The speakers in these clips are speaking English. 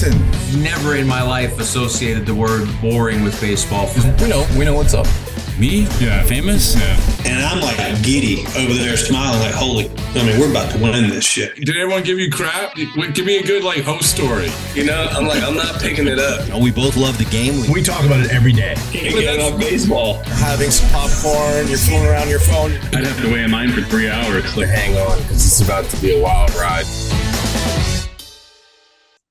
listen. Never in my life associated the word boring with baseball. We know what's up. Me? Yeah. Famous? Yeah. And I'm like giddy over there smiling like, we're about to win this shit. Did everyone give you crap? Give me a good host story. I'm not picking it up. We both love the game. We talk about it every day. Get on baseball. Having some popcorn, you're fooling around your phone. I'd have to wait in line for 3 hours. Hang on, because it's about to be a wild ride.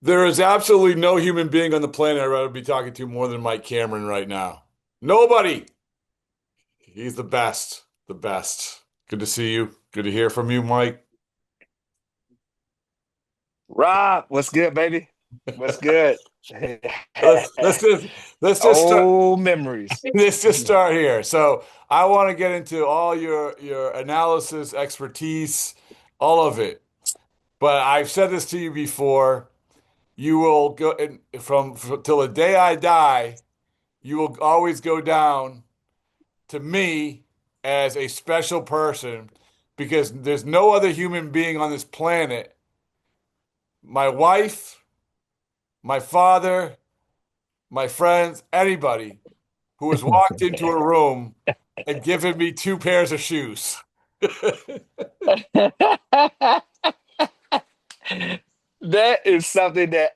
There is absolutely no human being on the planet I'd rather be talking to more than Mike Cameron right now. Nobody. He's the best. The best. Good to see you. Good to hear from you, Mike. Rob, what's good, baby? What's good? let's just old memories. Let's just start here. So I want to get into all your analysis, expertise, all of it. But I've said this to you before. You will go from till the day I die. You will always go down to me as a special person because there's no other human being on this planet, my wife, my father, my friends, anybody who has walked into a room and given me 2 pairs of shoes. That is something that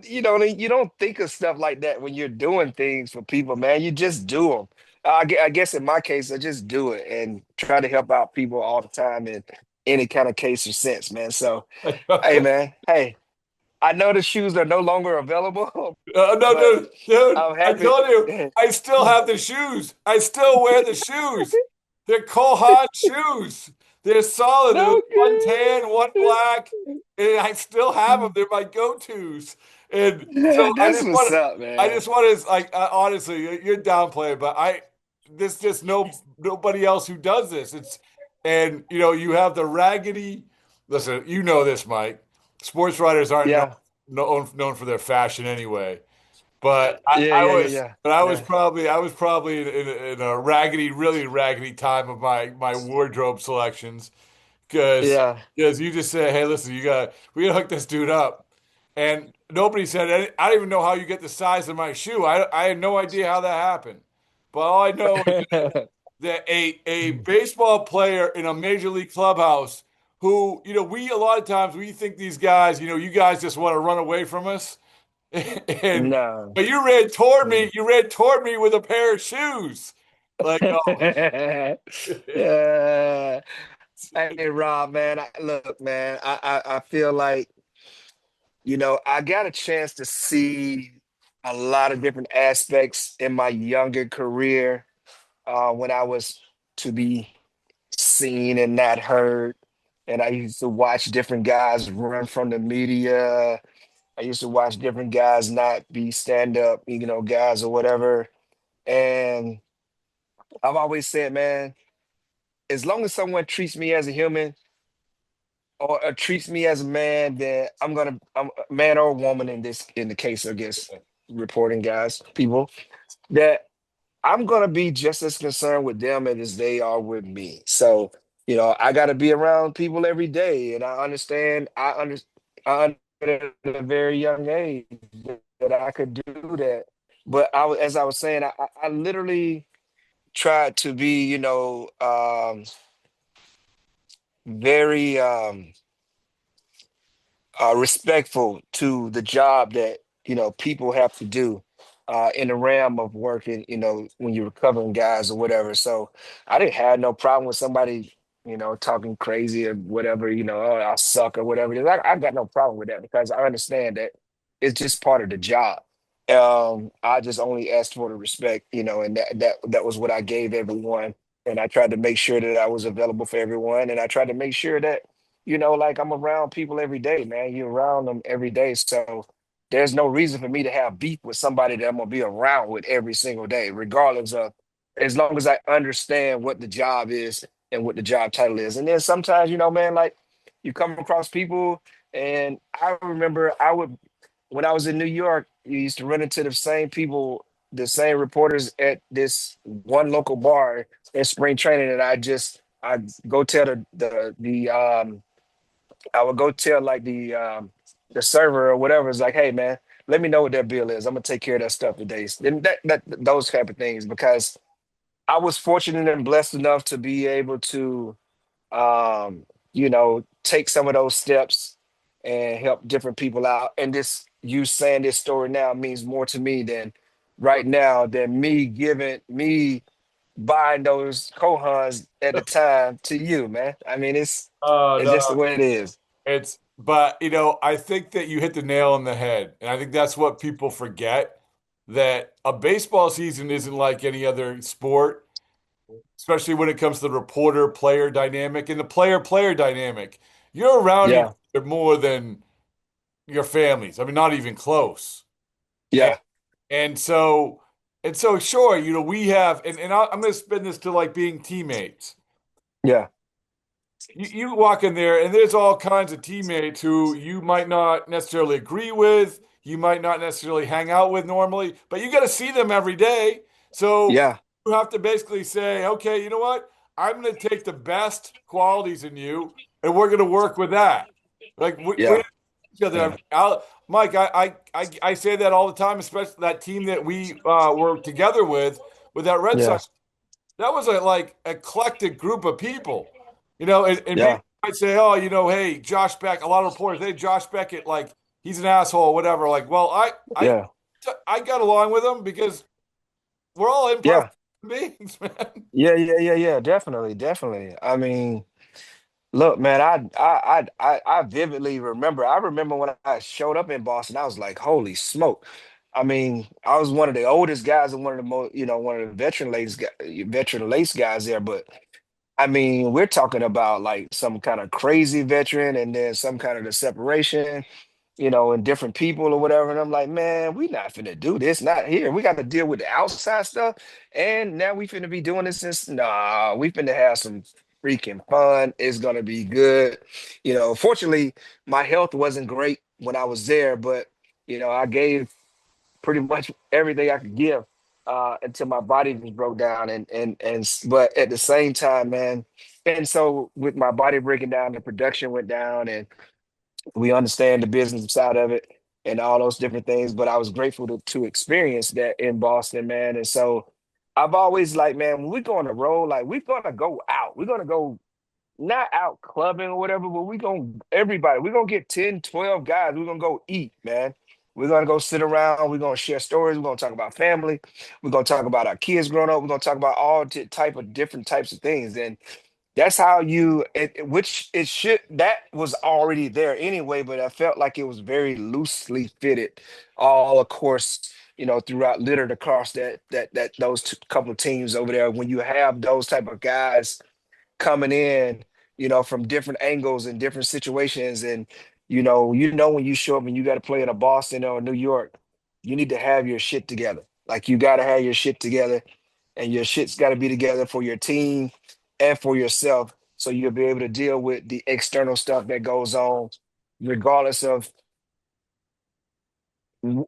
you don't think of stuff like that when you're doing things for people, man. You just do them. I guess in my case, I just do it and try to help out people all the time in any kind of case or sense, man. So, hey, man, I know the shoes are no longer available. No, dude, I happy. told you, I still have the shoes. I still wear the shoes. They're Kohan shoes. They're solid. No, one tan, one black, and I still have them. They're my go-tos. And so That's what's up, man. I just want to honestly, you're downplaying, but there's just nobody else who does this. You have the raggedy. Listen, you know this, Mike. Sports writers aren't known for their fashion anyway. But I was probably in a raggedy, really raggedy time of my wardrobe selections because you just said, hey, listen, we gotta hook this dude up, and nobody said anything. I don't even know how you get the size of my shoe. I had no idea how that happened, but all I know is that a baseball player in a major league clubhouse who we a lot of times we think these guys you guys just want to run away from us. No. But you ran toward me. You ran toward me with a pair of shoes. Like, yeah. Hey, Rob, man. Look, man. I feel like I got a chance to see a lot of different aspects in my younger career when I was to be seen and not heard, and I used to watch different guys run from the media. I used to watch different guys not be stand-up, guys or whatever. And I've always said, man, as long as someone treats me as a human or treats me as a man, then I'm a man or a woman in the case, I guess, reporting guys, people, that I'm gonna be just as concerned with them as they are with me. So, I gotta be around people every day. And I understand at a very young age that I could do that. But as I was saying, I literally tried to be, very respectful to the job that, people have to do in the realm of working, when you're recovering guys or whatever. So I didn't have no problem with somebody talking crazy or whatever, oh, I suck or whatever. I got no problem with that because I understand that it's just part of the job. I just only asked for the respect, and that was what I gave everyone. And I tried to make sure that I was available for everyone. And I tried to make sure that, I'm around people every day, man. You're around them every day. So there's no reason for me to have beef with somebody that I'm going to be around with every single day, regardless of, as long as I understand what the job is and what the job title is. And then sometimes, man, like you come across people, and I remember when I was in New York, you used to run into the same people, the same reporters at this one local bar in spring training. And I go tell I would go tell like the the server or whatever is like, hey man, let me know what their bill is. I'm gonna take care of that stuff today. And that those type of things because I was fortunate and blessed enough to be able to take some of those steps and help different people out. And this you saying this story now means more to me than right now than me buying those cohons at the time to you, man. I mean, it's just the No, way it is. but I think that you hit the nail on the head. And I think that's what people forget, that a baseball season isn't like any other sport, especially when it comes to the reporter player dynamic and the player dynamic. You're around each Yeah, other more than your families. I mean, not even close. And yeah, and so sure, we have, I'm going to spin this to like being teammates. yeah, You walk in there and there's all kinds of teammates who you might not necessarily agree with, you might not necessarily hang out with normally, but you got to see them every day. So yeah, you have to basically say, okay, you know what? I'm going to take the best qualities in you and we're going to work with that. Like we're yeah, each other. Mike, I say that all the time, especially that team that we were together with that Red yeah, Sox. That was a like eclectic group of people, and yeah, people might say, oh, hey, Josh Beck, a lot of reporters, hey, Josh Beckett, like he's an asshole, whatever. Like, well, yeah, I got along with him because we're all imperfect yeah, beings, man. yeah. Definitely, definitely. I mean, look, man, I vividly remember. I remember when I showed up in Boston, I was like, holy smoke. I mean, I was one of the oldest guys and one of the most, one of the veteran lace guys there. But I mean, we're talking about like some kind of crazy veteran and then some kind of the separation, and different people or whatever. And I'm like, man, we not finna do this, not here. We got to deal with the outside stuff. And now we finna be doing this. Nah, we finna have some freaking fun. It's gonna be good. Fortunately, my health wasn't great when I was there, but I gave pretty much everything I could give until my body just broke down. But at the same time, man, and so with my body breaking down, the production went down, and we understand the business side of it and all those different things. But I was grateful to experience that in Boston, man. And so I've always like, man, when we go on the road, like we're gonna go out. We're gonna go not out clubbing or whatever, but we're gonna get 10, 12 guys. We're gonna go eat, man. We're gonna go sit around. We're gonna share stories. We're gonna talk about family. We're gonna talk about our kids growing up. We're gonna talk about all type of different types of things. And that's how which it should, that was already there anyway, but I felt like it was very loosely fitted, all of course, throughout littered across that those couple of teams over there. When you have those type of guys coming in, from different angles and different situations. And, when you show up and you got to play in a Boston or New York, you need to have your shit together. Like you got to have your shit together and your shit's got to be together for your team and for yourself. So you'll be able to deal with the external stuff that goes on, regardless of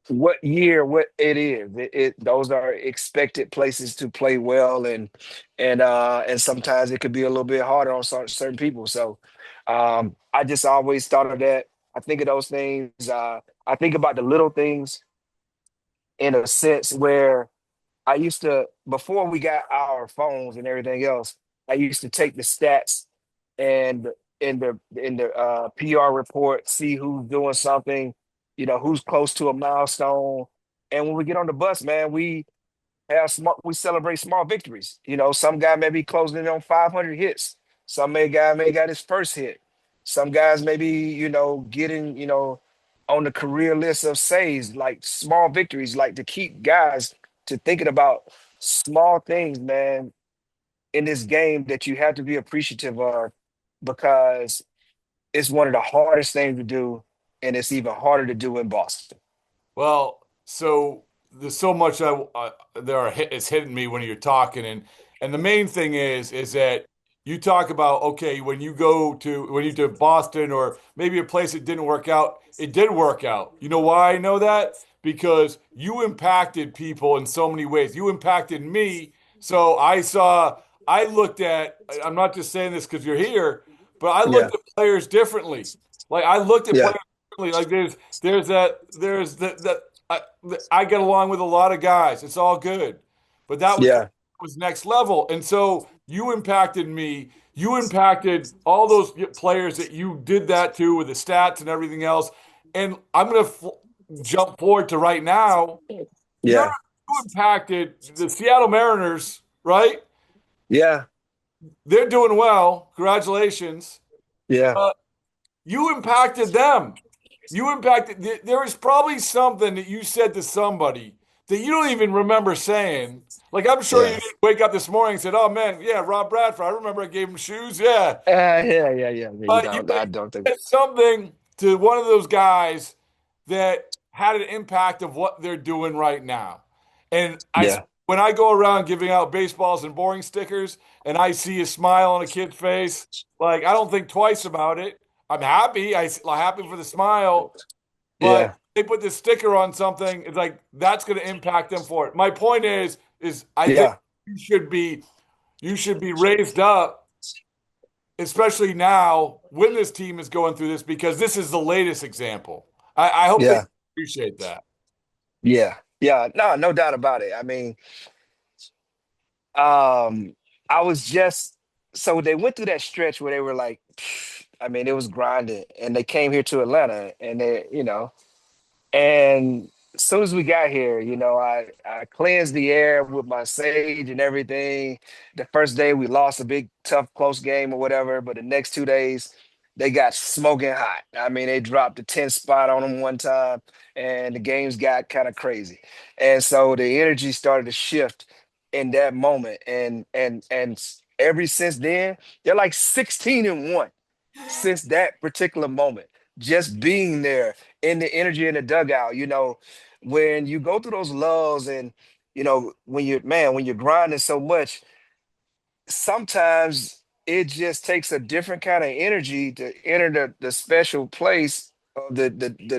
what year, what it is. Those are expected places to play well, and sometimes it could be a little bit harder on certain people. So I just always thought of that. I think of those things. I think about the little things in a sense where I used to, before we got our phones and everything else, I used to take the stats and in the PR report, see who's doing something, who's close to a milestone. And when we get on the bus, man, we celebrate small victories. Some guy may be closing in on 500 hits. Guy may got his first hit. Some guys may be, getting, on the career list of saves, like small victories, like to keep guys to thinking about small things, man, in this game that you have to be appreciative of because it's one of the hardest things to do, and it's even harder to do in Boston. Well, so there's so much it's hitting me when you're talking, and the main thing is that you talk about, okay, when you to Boston or maybe a place that didn't work out, it did work out. You know why I know that? Because you impacted people in so many ways. You impacted me, so I looked at. I'm not just saying this because you're here, but I Yeah, looked at players differently. Like I looked at yeah, players like there's that I get along with a lot of guys. It's all good, but Yeah, that was next level. And so you impacted me. You impacted all those players that you did that to with the stats and everything else. And I'm gonna jump forward to right now. You're yeah, you impacted the Seattle Mariners, right? yeah, They're doing well. Congratulations. yeah, Uh, you impacted them. You impacted. There is probably something that you said to somebody that you don't even remember saying. Like I'm sure you yeah. didn't wake up this morning and said, "Oh man, yeah, Rob Bradford. I remember I gave him shoes." Yeah, Yeah. You but you don't. I don't think. said something to one of those guys that had an impact of what they're doing right now. And Yeah, when I go around giving out baseballs and boring stickers, and I see a smile on a kid's face, like I don't think twice about it. I'm happy. I'm happy for the smile, but yeah, they put this sticker on something. It's like that's going to impact them for it. My point is I think yeah, you should be you should be raised up, especially now when this team is going through this, because this is the latest example. I hope they yeah, appreciate that. yeah. No, no doubt about it. I mean, I was just so they went through that stretch where they were like, I mean, it was grinding, and they came here to Atlanta, and and as soon as we got here, I cleansed the air with my sage and everything. The first day we lost a big, tough, close game or whatever, but the next 2 days they got smoking hot. I mean, they dropped the 10th spot on them one time, and the games got kind of crazy. And so the energy started to shift in that moment. And ever since then, they're like 16-1 since that particular moment. Just being there in the energy in the dugout, when you go through those lulls and when you're grinding so much, sometimes it just takes a different kind of energy to enter the special place of the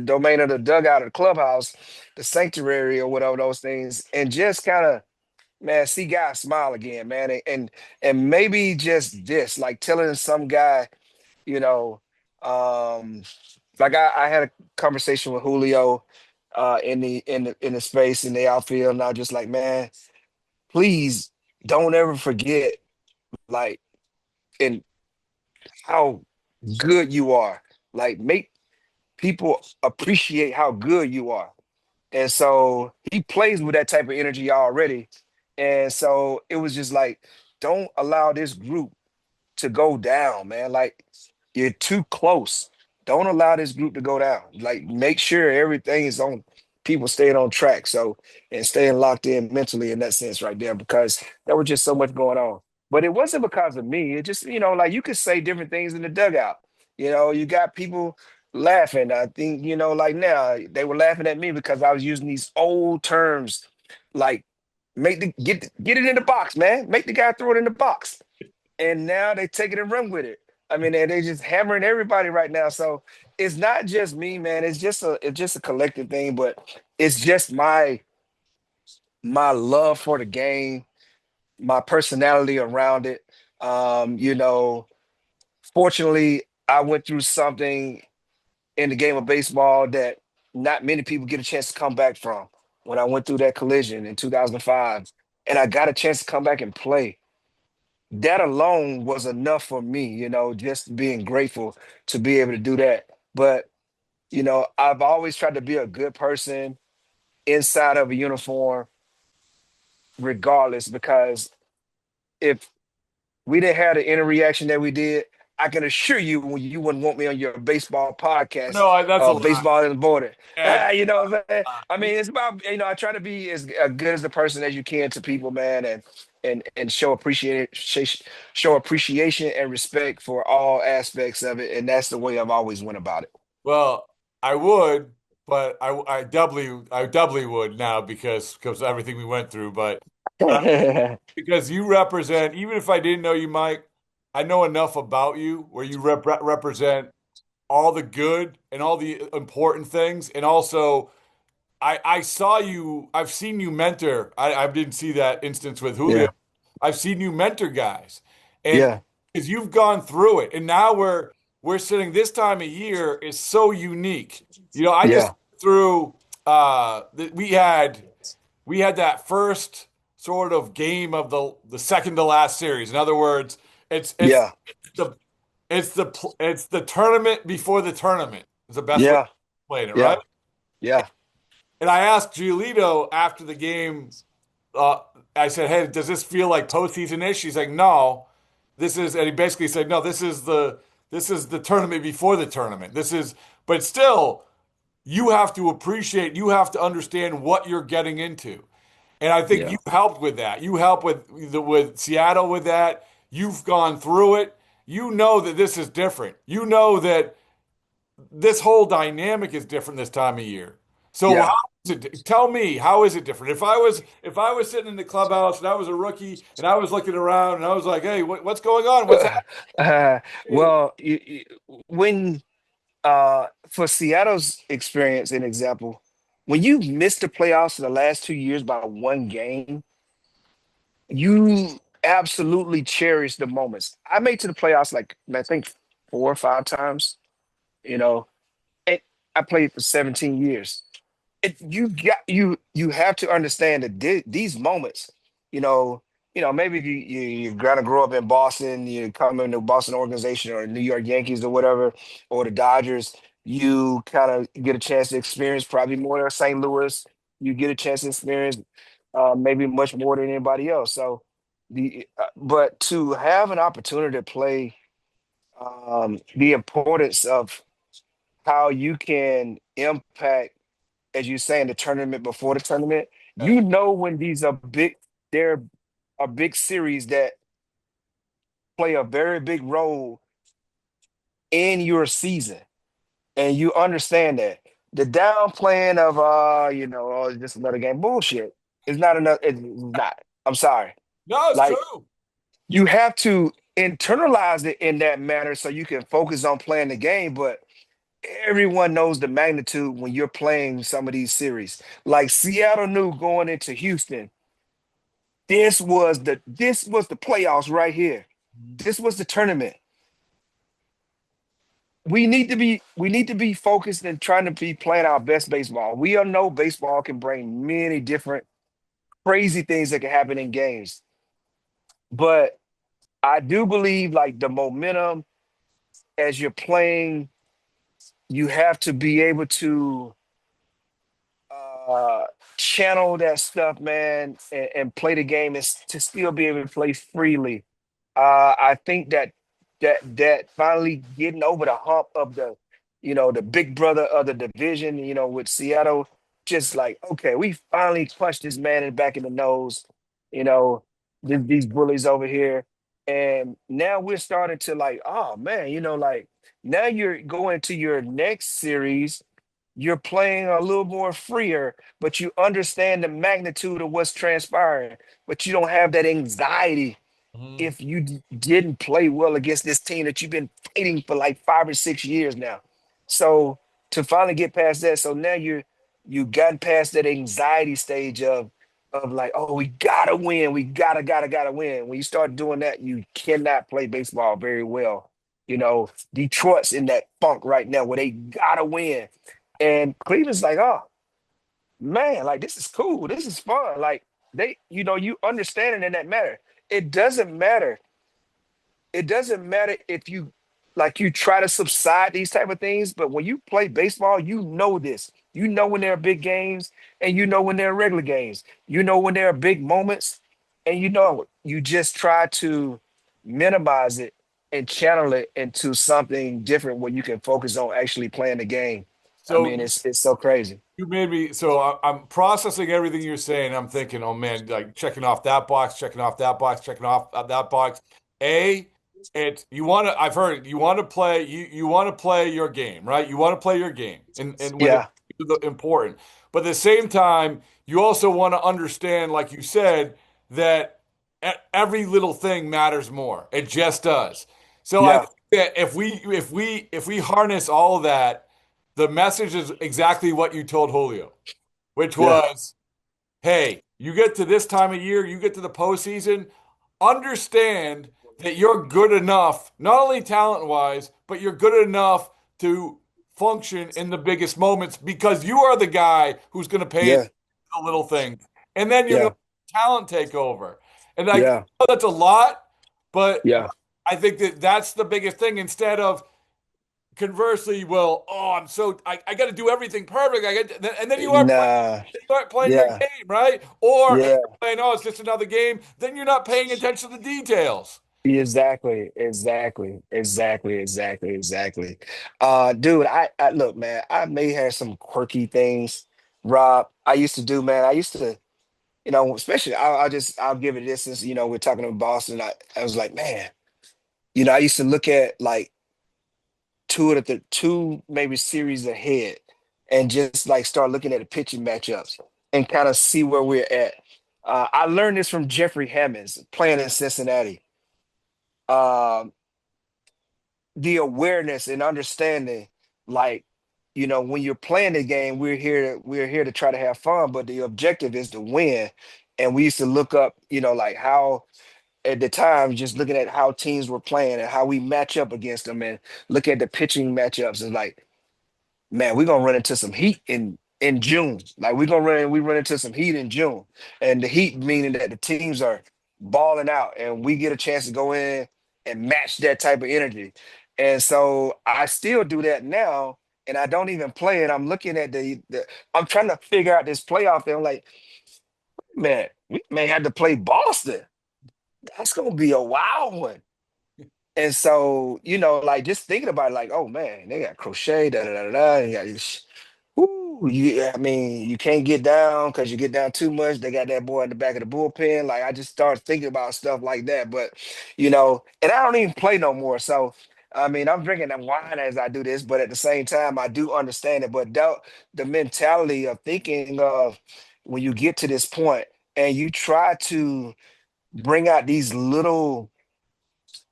domain of the dugout or the clubhouse, the sanctuary or whatever those things, and just kind of man, see guys smile again, man. And maybe just this, like telling some guy, you know, um, like I had a conversation with Julio in the space in the outfield, and I was just like, man, please don't ever forget like and how good you are. Like make people appreciate how good you are. And so he plays with that type of energy already. And so it was just like, don't allow this group to go down, man. Like you're too close. Don't allow this group to go down. Like make sure everything is on people staying on track. So and staying locked in mentally in that sense right there, because there was just so much going on. But it wasn't because of me. It just, like you could say different things in the dugout. You got people laughing. I think, like now they were laughing at me because I was using these old terms like get it in the box, man. Make the guy throw it in the box, and now they take it and run with it. I mean, they just hammering everybody right now. So it's not just me, man. It's just a collective thing, but it's just my love for the game, my personality around it. Fortunately, I went through something in the game of baseball that not many people get a chance to come back from. When I went through that collision in 2005, and I got a chance to come back and play, that alone was enough for me, just being grateful to be able to do that. But, I've always tried to be a good person inside of a uniform, regardless, because if we didn't have the inner reaction that we did, I can assure you you wouldn't want me on your baseball podcast, No, that's a lot. baseball in the border. And You know what I'm saying? I mean, it's about, I try to be as good as the person as you can to people, man, and show appreciation and respect for all aspects of it. And that's the way I've always went about well, I would, but I doubly would now because of everything we went through. But uh, it. because you represent, even if I didn't know you, Mike, I know enough about you where you represent all the good and all the important things, and also I saw you. I've seen you mentor. I didn't see that instance with Julio. Yeah. I've seen you mentor guys, and Yeah. because you've gone through it, and now we're sitting this time of year is so unique. You know, I just Yeah. through we had that first sort of game of the second to last series. In other words, it's Yeah. the it's the tournament before the tournament is the best way to Yeah. explain it, right? Yeah. Yeah. And I asked Giolito after the game, uh, I said, "Hey, does this feel like postseason-ish?" He's like, "No, this is," and he basically said, "No, this is the tournament before the tournament. This is, but still, you have to appreciate, you have to understand what you're getting into." And I think Yeah. you helped with that. You helped with Seattle with that. You've gone through it. You know that this is different. You know that this whole dynamic is different this time of year. So how Yeah. is it? Tell me, how is it different? If I was sitting in the clubhouse and I was a rookie and I was looking around and I was like, "Hey, what's going on? What's Uh, happening?" well, when for Seattle's experience, an example, when you missed the playoffs in the last 2 years by one game, you absolutely cherish the moments. I made to the playoffs like I think 4 or 5 times. You know, and I played for 17 years. You have to understand that these moments, you know, maybe if you're gonna grow up in Boston, you come into a Boston organization or New York Yankees or whatever, or the Dodgers, you kind of get a chance to experience probably more St. Louis. You get a chance to experience maybe much more than anybody else. So but to have an opportunity to play the importance of how you can impact, as you say, in the tournament before the tournament, when these are big, there are big series that play a very big role in your season, and you understand that the downplaying of oh, it's just another game, bullshit. It's not enough. It's not. I'm sorry. No, it's Like true. you have to internalize it in that manner so you can focus on playing the game, but everyone knows the magnitude when you're playing some of these series. Like Seattle knew going into Houston, this was the playoffs right here. This was the tournament. We need to be focused and trying to be playing our best baseball. We all know baseball can bring many different crazy things that can happen in games. But I do believe like the momentum as you're playing, you have to be able to uh channel that stuff, man, and play the game and to still be able to play freely. I think that finally getting over the hump of the big brother of the division, with Seattle, just like, okay, we finally punched this man back in the nose, you know, these bullies over here. And now we're starting to like, oh man, like now you're going to your next series, you're playing a little more freer, but you understand the magnitude of what's transpiring, but you don't have that anxiety Mhm. if you didn't play well against this team that you've been fighting for like 5 or 6 years now. So to finally get past that, so now you gotten past that anxiety stage of like, oh, we gotta win, we gotta win. When you start doing that, you cannot play baseball very well. Detroit's in that funk right now where they gotta win. And Cleveland's like, oh man, like this is cool, this is fun. Like you understand it in that matter. It doesn't matter. It doesn't matter if you try to subside these type of things, but when you play baseball, you know this. You know when there are big games, and you know when there are regular games. You know when there are big moments, and you just try to minimize it and channel it into something different where you can focus on actually playing the game. I So mean, it's so crazy. you made me, so I'm processing everything you're saying. I'm thinking, oh man, like checking off that box, checking off that box, checking off that box. A, it's you want to. I've heard it, you want to play. You want to play your game, right? You want to play your game, and when Yeah, it's important. But at the same time, you also want to understand, like you said, that every little thing matters more. It just does. So I yeah, think that if we harness all of that, the message is exactly what you told Julio, which yeah, was, hey, you get to this time of year, you get to the postseason, understand that you're good enough, not only talent wise, but you're good enough to function in the biggest moments because you are the guy who's going to pay attention Yeah, to the little things. And then you're going yeah, to let talent take over. And like, yeah, that's a lot, but yeah. I think that that's the biggest thing instead of conversely, well, oh, I got to do everything perfect. And then Nah, you aren't playing your yeah, game, right? Or if yeah. you're playing, oh, it's just another game, then you're not paying attention to the details. Exactly, exactly, exactly, exactly, exactly. Dude, I look, man, I may have some quirky things, Rob. I used to do, man. I used to, especially I'll give it this since we're talking about Boston. I was like, man, I used to look at like two maybe series ahead and just like start looking at the pitching matchups and kind of see where we're at. I learned this from Jeffrey Hammonds playing in Cincinnati. Um, the awareness and understanding, like, when you're playing the game, we're here to try to have fun, but the objective is to win. And we used to look up, like how at the time, just looking at how teams were playing and how we match up against them and look at the pitching matchups and like, man, we're gonna run into some heat in June. Like we run into some heat in June. And the heat meaning that the teams are balling out and we get a chance to go in and match that type of energy. And so I still do that now and I don't even play it. I'm looking at the I'm trying to figure out this playoff thing. I'm like, man, we may have to play Boston. That's gonna be a wild one. And so, like just thinking about it, like, oh man, they got Crochet, da da da da, da. You got this. Ooh, I mean, you can't get down because you get down too much. They got that boy in the back of the bullpen. Like, I just started thinking about stuff like that. But, and I don't even play no more. So, I mean, I'm drinking that wine as I do this, but at the same time, I do understand it. But the mentality of thinking of when you get to this point and you try to bring out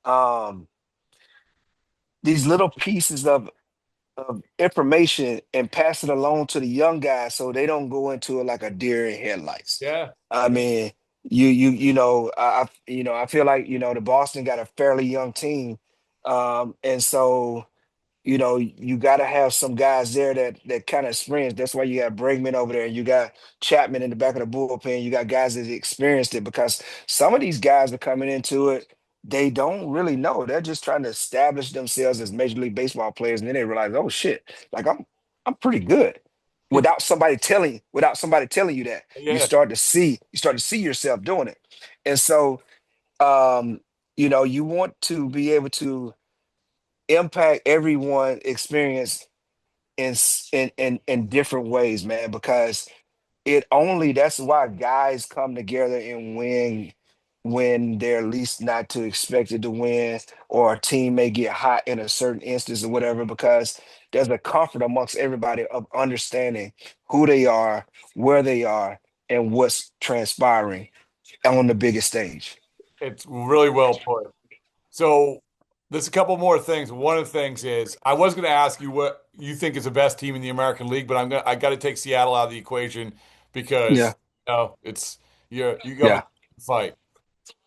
um, these little pieces of information and pass it along to the young guys so they don't go into it like a deer in headlights. Yeah. I mean, I feel like the Boston got a fairly young team, and so you got to have some guys there that kind of experience. That's why you got Bregman over there. You got Chapman in the back of the bullpen. You got guys that experienced it because some of these guys are coming into it. They don't really know. They're just trying to establish themselves as Major League Baseball players, and then they realize, oh shit, like I'm pretty good. Without somebody telling you that, you Yeah. start to see yourself doing it, and so you want to be able to impact everyone experience in different ways, man, because that's why guys come together and win when they're least not to expected to win, or a team may get hot in a certain instance or whatever, because there's a comfort amongst everybody of understanding who they are, where they are, and what's transpiring on the biggest stage. It's really well put. So there's a couple more things. One of the things is I was going to ask you what you think is the best team in the American League, but I got to take Seattle out of the equation because Yeah, it's you go yeah, with the fight.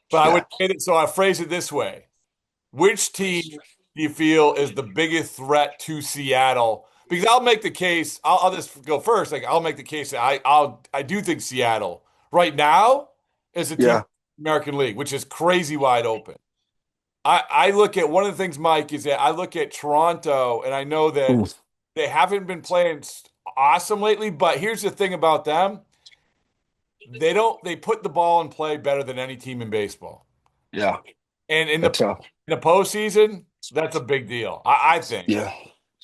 But I would yeah. say that, so I phrase it this way. Which team do you feel is the biggest threat to Seattle? Because I'll make the case, I'll just go first. Like I'll make the case that I do think Seattle right now is a team in Yeah. the American League, which is crazy wide open. I look at one of the things, Mike, is that I look at Toronto and I know that Oof. they haven't been playing awesome lately, but here's the thing about them. They put the ball in play better than any team in baseball. Yeah. And in That's tough. the postseason, that's a big deal, I think. Yeah.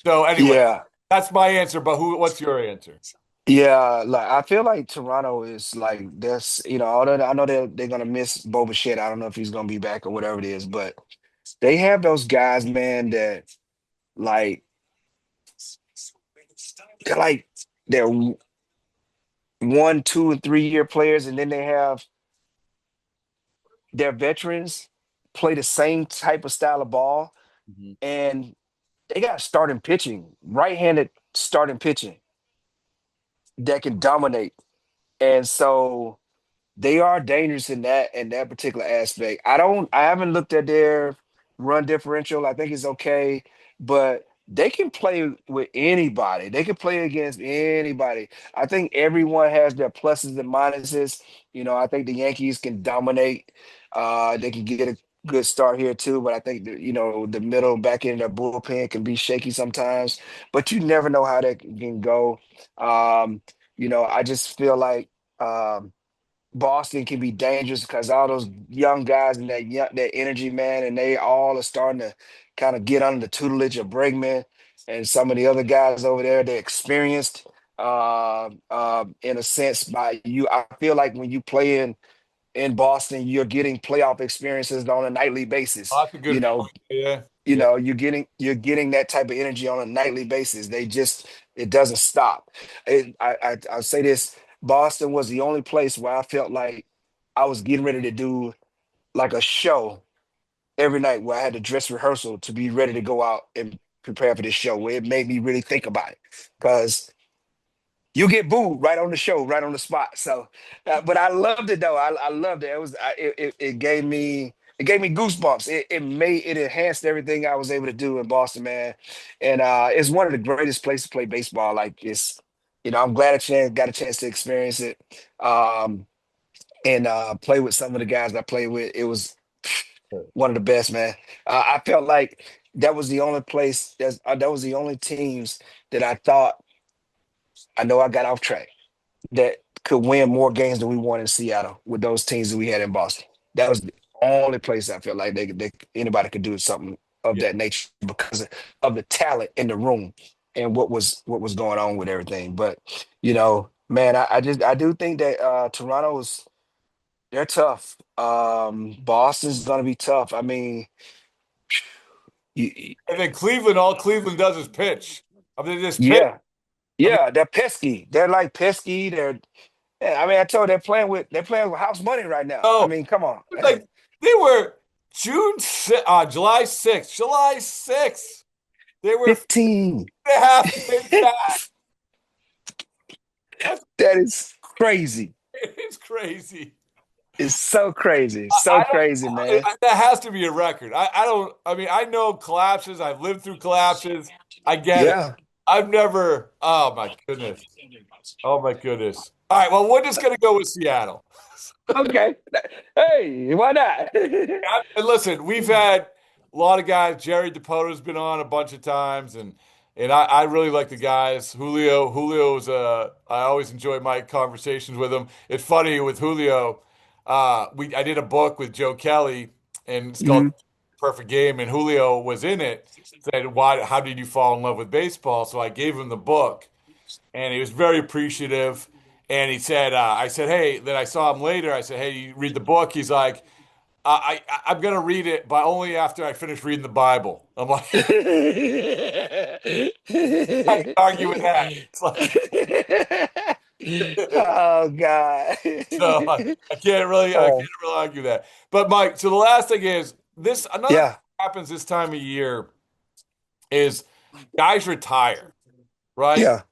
So anyway, Yeah. that's my answer, but what's your answer? Yeah, like I feel like Toronto is like this, although I know they're gonna miss Boba Shett. I don't know if he's gonna be back or whatever it is, but they have those guys, man, that like they're like they're 1, 2, and 3 year players, and then they have their veterans play the same type of style of ball, Mhm. and they got starting pitching, right-handed starting pitching that can dominate. And so they are dangerous in that particular aspect. I haven't looked at their run differential. I think it's okay, but they can play with anybody. They can play against anybody. I think everyone has their pluses and minuses. I think the Yankees can dominate. They can get a good start here too, but I think the middle back end of their bullpen can be shaky sometimes. But you never know how that can go. Um, I just feel like. Boston can be dangerous because all those young guys and that energy, man, and they all are starting to kind of get under the tutelage of Bregman and some of the other guys over there. They're experienced, in a sense. By you, I feel like when you play in Boston, you're getting playoff experiences on a nightly basis. That's a good point. Yeah. Yeah. You're getting that type of energy on a nightly basis. It doesn't stop. I'll say this: Boston was the only place where I felt like I was getting ready to do like a show every night, where I had to dress rehearsal to be ready to go out and prepare for this show. Where it made me really think about it, because you get booed right on the show, right on the spot. So, but I loved it though. I loved it. It gave me goosebumps. It enhanced everything I was able to do in Boston, man. And it's one of the greatest places to play baseball. Like I'm glad got a chance to experience it, and play with some of the guys I played with. It was one of the best, man. I felt like that was the only teams that I thought I know I got off track that could win more games than we won in Seattle with those teams that we had in Boston. That was the only place I felt like anybody could do something of Yeah. that nature because of the talent in the room and what was going on with everything. But man, I do think that Toronto's they're tough. Boston's gonna be tough. I mean, y- And then Cleveland, all Cleveland does is pitch. I mean, they just pitch. yeah, I mean, yeah, they're pesky. They're like pesky. Yeah, I mean, I told you, they're playing with house money right now. I no, mean, come on. like they were July 6th, July 6th. They were 15. 5.5 back. That's That is crazy. it's crazy. It's so crazy. So I crazy, man. that has to be a record. I don't. I mean, I know collapses. I've lived through collapses. I get it. Yeah. I've never. Oh my goodness. Oh my goodness. All right. Well, we're just gonna go with Seattle. Okay. Hey, why not? And listen, we've had a lot of guys. Jerry Depoto's been on a bunch of times, and I really like the guys. Julio's I always enjoy my conversations with him. It's funny with Julio. I did a book with Joe Kelly, and it's called Mhm. Perfect Game, and Julio was in it. Said, "Why? How did you fall in love with baseball?" So I gave him the book, and he was very appreciative. And he said, "I said, hey." Then I saw him later. I said, "Hey, you read the book?" He's like, I'm gonna read it, but only after I finish reading the Bible." I'm like, I can argue with that. It's like, Oh God. so I can't Oh, really argue that. But Mike, so the last thing is this. Another thing yeah, that happens this time of year is guys retire, right? yeah,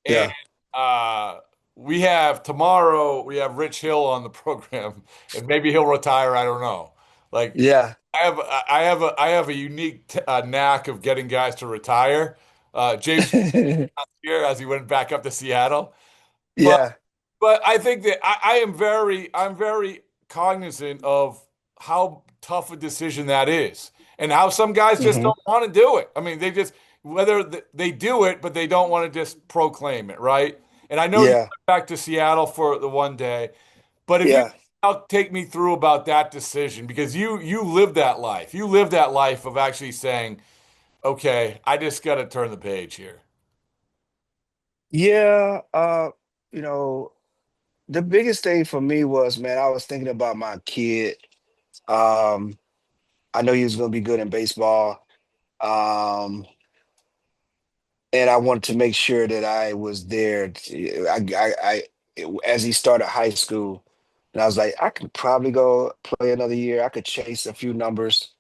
And yeah, uh, we have tomorrow. We have Rich Hill on the program, and maybe he'll retire. I don't know. Like yeah. I have a unique knack of getting guys to retire. James here as he went back up to Seattle, but Yeah. I think that I'm very cognizant of how tough a decision that is, and how some guys just Hmm. don't want to do it. I mean, they just whether they do it, but they don't want to just proclaim it, right? And I know you Yeah. went back to Seattle for the one day, but if you Yeah. now take me through about that decision because you live that life. You live that life of actually saying, "Okay, I just got to turn the page here." Yeah. You know, the biggest thing for me was, man, I was thinking about my kid. Um, I know he was going to be good in baseball. Um, and I wanted to make sure that I was there. As he started high school, and I was like, I could probably go play another year. I could chase a few numbers,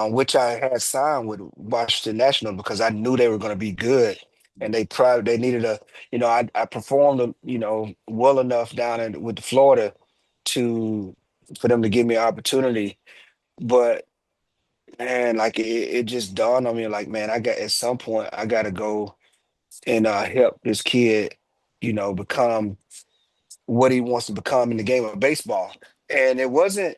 which I had signed with Washington National because I knew they were going to be good, and they needed a. I performed well enough down with Florida. to for them to give me an opportunity. But man, like it just dawned on me, like, man, I got at some point I gotta go and help this kid, become what he wants to become in the game of baseball. And it wasn't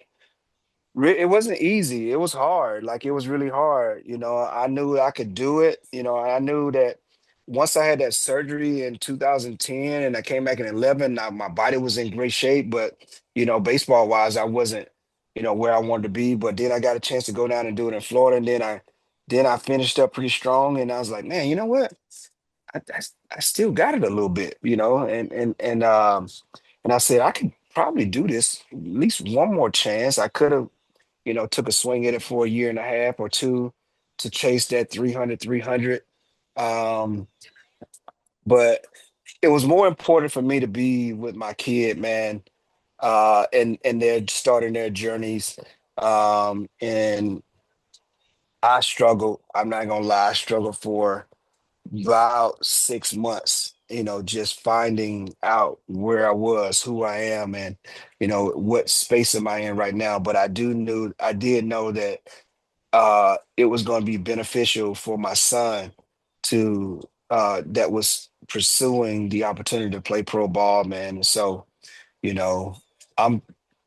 easy. It was hard. Like it was really hard. I knew I could do it. I knew that once I had that surgery in 2010 and I came back in 11, my body was in great shape. But, baseball wise, I wasn't, where I wanted to be. But then I got a chance to go down and do it in Florida. And then I finished up pretty strong. And I was like, man, you know what? I still got it a little bit, and I said I could probably do this at least one more chance. I could have took a swing at it for a year and a half or two to chase that 300. Um, but it was more important for me to be with my kid, man, and they're starting their journeys. And I struggled. I'm not gonna lie, I struggled for about 6 months, just finding out where I was, who I am, and what space am I in right now. But I did know that it was going to be beneficial for my son to that was pursuing the opportunity to play pro ball, man. So, you know, I'm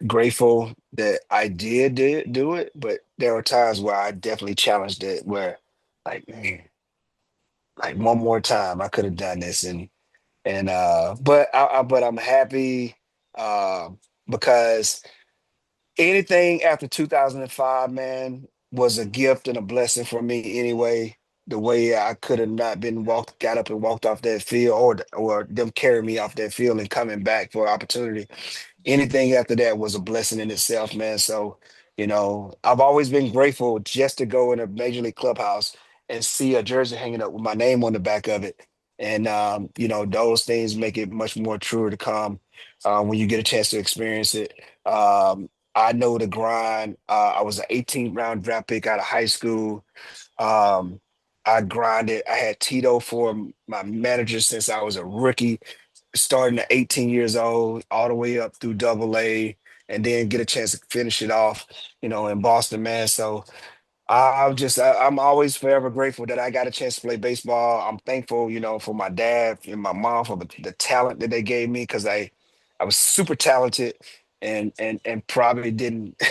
grateful that I did do it, but there were times where I definitely challenged it where like, man, like one more time I could have done this and but I'm happy uh because anything after 2005, man, was a gift and a blessing for me anyway. The way I could have not been got up and walked off that field, or them carrying me off that field and coming back for opportunity. Anything after that was a blessing in itself, man. So, I've always been grateful just to go in a major league clubhouse and see a jersey hanging up with my name on the back of it. And those things make it much more truer to come when you get a chance to experience it. I know the grind. I was an 18th round draft pick out of high school. Um, I grinded. I had Tito for my manager since I was a rookie, starting at 18 years old, all the way up through double A, and then get a chance to finish it off, in Boston, man. So I'm always forever grateful that I got a chance to play baseball. I'm thankful, for my dad and my mom for the talent that they gave me because I was super talented and probably didn't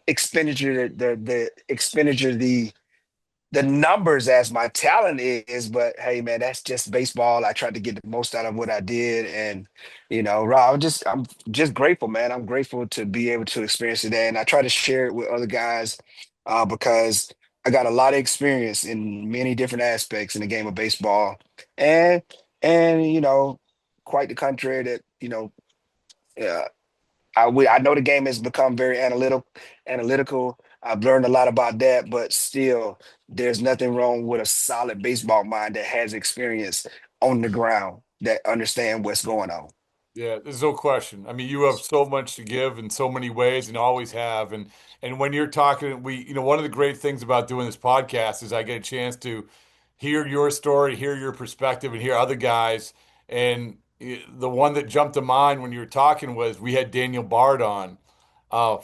expenditure the expenditure the numbers as my talent is, but hey, man, that's just baseball. I tried to get the most out of what I did, and Rob, I'm just grateful, man. I'm grateful to be able to experience it, and I try to share it with other guys because I got a lot of experience in many different aspects in the game of baseball, and and quite the contrary that uh, I know the game has become very analytical. I've learned a lot about that, but still, there's nothing wrong with a solid baseball mind that has experience on the ground that understand what's going on. Yeah, there's no question. I mean, you have so much to give in so many ways and always have. And when you're talking, one of the great things about doing this podcast is I get a chance to hear your story, hear your perspective, and hear other guys. And the one that jumped to mind when you were talking was we had Daniel Bard on, I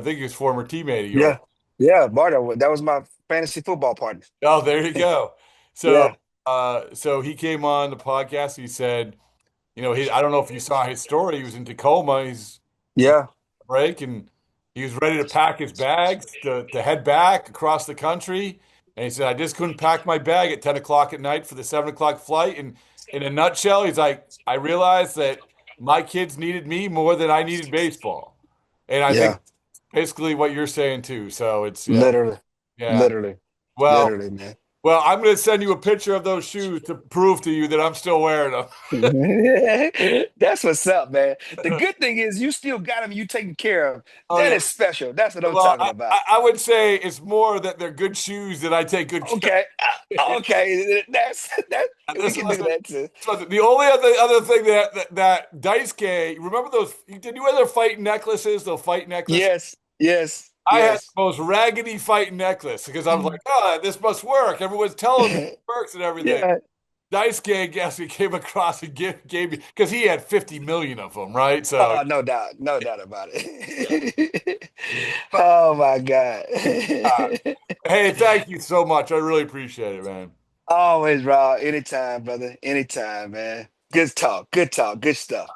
think he was former teammate of yours. Yeah, yeah, Bardo, that was my fantasy football partner. Oh, there you go. So, Yeah, so he came on the podcast. He said, I don't know if you saw his story. He was in Tacoma. He's yeah, break and he was ready to pack his bags to head back across the country. And he said, I just couldn't pack my bag at 10 o'clock at night for the 7 o'clock flight. And in a nutshell, he's like, I realized that my kids needed me more than I needed baseball. And I think yeah, basically what you're saying too. So it's, yeah, literally, yeah. literally, Well, literally, man. well, I'm going to send you a picture of those shoes to prove to you that I'm still wearing them. That's what's up, man. The good thing is you still got them. You taking care of. Oh, That yeah. is special. That's what I'm Well, talking about. I would say it's more that they're good shoes that I take good care Okay. of. Okay. That's that. And We this can do wasn't, that too. this wasn't the only other thing that Dice K. Remember those? Did you ever fight necklaces? Those fight necklaces. Yes. Yes. I had Yes. the most raggedy fight necklace because I was like, oh, this must work. Everyone's telling me it works and everything. Yeah. Dice Gang guess we came across and gave me because he had 50 million of them, right? So Oh, no doubt about it. Oh my God. uh, hey, thank you so much. I really appreciate it, man. Always, Rob. Anytime, brother. Anytime, man. Good talk. Good talk. Good stuff.